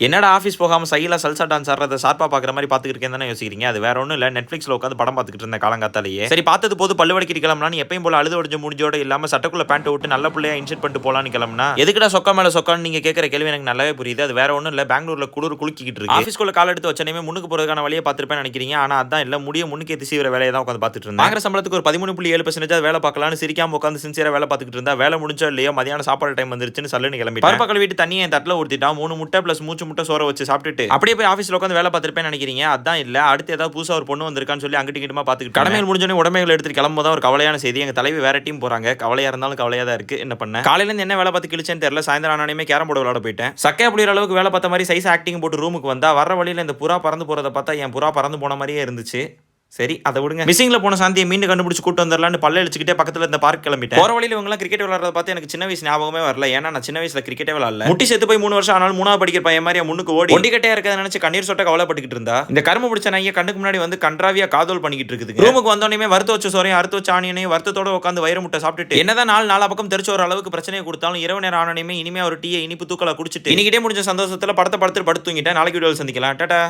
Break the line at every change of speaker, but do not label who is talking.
என்னடா ஆஃபீஸ் போகாம சைலா சல்சா டான்ஸ் ஆடுறத சார்பா பார்க்குற மாதிரி பார்த்துட்டு இருக்கேன் தானே யோசிக்கிறீங்க. அது வேற ஒன்றும் இல்லை, நெட்ஃப்ளிக்ஸில் உட்காந்து படம் பார்த்துக்கிட்டு இருந்த காலங்காத்தாலேயே சரி பார்த்தது போது பல்லு வடிக்கிட்டு கிளம்பலாம் எப்பயும் போல அழுது ஒடிஞ்ச முடிஞ்சோட இல்லாமல் சட்டக்குள்ள பேண்ட் விட்டு நல்ல பிள்ளையா இன்செர்ட் பண்ணிட்டு போலான்னு கிளம்புனா எதுக்குடா சொக்கா மேலே சொக்கான்னு நீங்க கேட்குற கேள்வி எனக்கு நல்லாவே புரியுது. அது வேற ஒன்றும் இல்லை, பெங்களூர்ல குளிக்கிட்டு இருக்கு. ஆஃபீஸ்க்குள்ள கால் எடுத்து வச்சனே முன்னுக்கு போறதுக்கான வழியை பார்த்துருப்பேன் நினைக்கிறீங்க. ஆனால் அதான் இல்லை, முடிய முன்னுக்கு எத்தி சீவிர வேலையை தான் உட்காந்து பார்த்துட்டு இருந்தேன். வாங்குற சம்பளத்துக்கு ஒரு 13.7% வேலை பார்க்கலாம்னு சிரிக்காம உட்காந்து சின்சியரா வேலை பார்த்துக்கிட்டு இருந்தா வேலை முடிஞ்சோ இல்லையோ மதியான சாப்பாடு டைம் வந்துருச்சுன்னு சல்லுன்னு கிளம்பி பக்கத்தில் வீட்டு தண்ணியை என் தட்டில் ஊற்றிட்டா 3 முட்டை ப்ளஸ் மூச்சு முட்டை சோற வச்சு சாப்பிட்டுட்டு அப்படியே போய் ஆஃபீஸில் உட்காந்து வேலை பார்த்துருப்பேன் நினைக்கிறீங்க. அதான் இல்லை, அடுத்து ஏதாவது புதுசாக ஒரு பொண்ணு வந்திருக்கான்னு சொல்லி அங்கிட்டு கிட்டமா பார்த்துக்கிட்டு கடமையில் முடிஞ்சோடனே உடமைகள் எடுத்துட்டு கிளம்பும் தான் ஒரு கவலையான செய்தி. எங்கள் தலைவி வேற டீம் போறாங்க. கவலையாக இருந்தாலும் கவலையாக தான் இருக்கு. என்ன பண்ண காலையிலேருந்து என்ன வேலை பார்த்து கிழிச்சேன்னு தெரியல. சாயந்தரம் ஆனாலுமே கேரம் போர்டு விளையாட போயிட்டேன். சக்கை அப்படிங்கிற அளவுக்கு வேலை பார்த்த மாதிரி சைஸ் ஆக்டிங் போட்டு ரூமுக்கு வந்தா வர வழியில் இந்த புறா பறந்து போறதை பார்த்தா என் புறா பறந்து போன மாதிரியே இருந்துச்சு. சரி அதை விடுங்க. மிஸ்ஸிங்ல போன சாந்தியை மீண்டும் கண்டுபிடிச்சு கூட்டு வந்துடலான்னு பல்ல அழிச்சுக்கிட்டே பக்கத்துல இந்த பார்க் கிளம்பிட்டேன். போற வழியில இவங்க கிரிக்கெட் விளையாடுறத பார்த்து எனக்கு சின்ன வயசு ஞாபகமே வரல. ஏன்னா நான் சின்ன வயசுல கிரிக்கெட்டே விளையாடல. முட்டி செத்து போய் 3 வருஷம் ஆனாலும் 3வது படிக்கிற பையன் மாதிரி முன்னுக்கு ஓடி ஒண்டிக்கட்டையா இருக்கிறத நினைச்சு கண்ணீர் சொட்ட கவலைப்பட்டுக்கிட்டு இருந்தா இந்த கரும்பு பிடிச்ச நாயை கண்ணுக்கு முன்னாடி வந்து கன்றாவியா காதல் பண்ணிக்கிட்டு இருக்குது. ரூமுக்கு வந்தோடனே வறுத்து வச்ச சோறையும் அறுத்து வச்ச ஆனியனையும் வருத்தத்தோட உட்காந்து வயிறு முட்டை சாப்பிட்டுட்டு என்னதான் நாலா பக்கம் தெரிச்ச ஒரு அளவுக்கு பிரச்சனையை கொடுத்தாலும் இரவு நேரம் ஆனோனையுமே இனிமே ஒரு டீயை இனிப்பு தூக்கலா குடிச்சிட்டு இன்னைக்கிட்டே முடிஞ்ச சந்தோஷத்துல படத்தை படுத்து தூங்கிட்டேன். நாளைக்கு வீடியோ சந்திக்கலாம். டாடா.